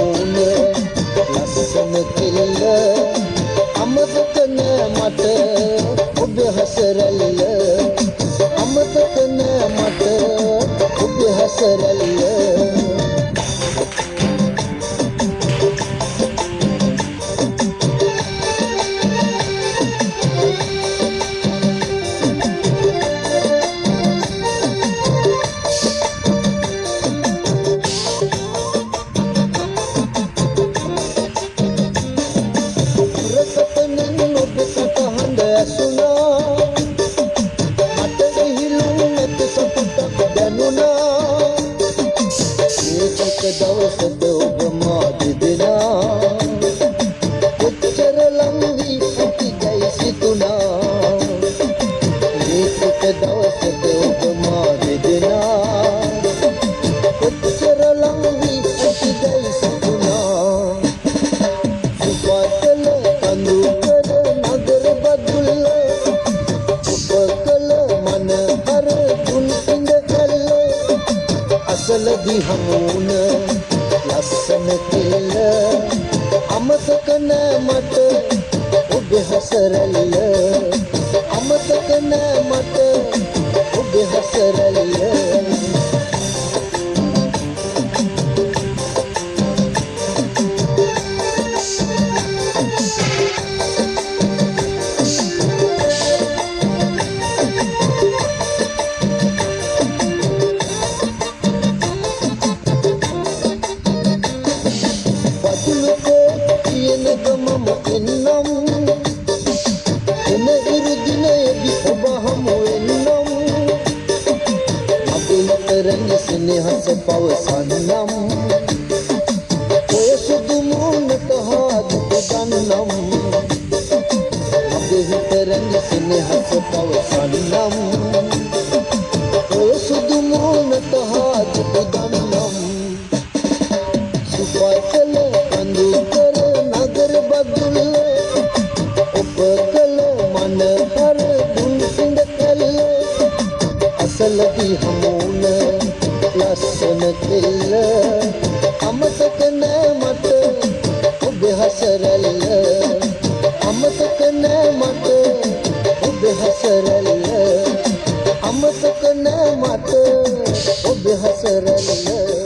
හමුුණ ලස්සන කෙල්ල අමතක නෑ මට ඔබ හසරැල්ල අමතක නෑ මට ඔබ හසරැල්ල දවසට ඔබ මා දෙදෙනා කොච්චර ලං වී සිටියයි සිතුනා මේක දවසට ඔබ මා දෙදෙනා කොච්චර ලං වී සිටියයි සිතුනා සුපාතල කඳු කර නගර බදුල්ල ඔබ කළ මන හර දුන් ඉඳ ඇල්ල අසලදී හමුුණ ලස්සන කෙල්ල අමතක නෑ මට ඔබ හසරැල්ල අමතක නෑ මට ඔබ හසරැල්ල ස්නේහස පවසන්නම් ඔය සුදු මූණට හාදුක ගන්නම් අපේ හිත රැඳි ස්නේහස පවසන්නම් ඔය සුදු මූණට හාදුක ගන්නම් සුපතල කඳු කර නගර බදුල්ල ඔබ කළ මන හර දුන් සිඳ කැල්ල අසලදී හමුුණ ලස්සන කෙල්ල අමතක නෑ මට ඔබ හසරැල්ල අමතක නෑ මට ඔබ හසරැල්ල අමතක නෑ මට ඔබ හසරැල්ල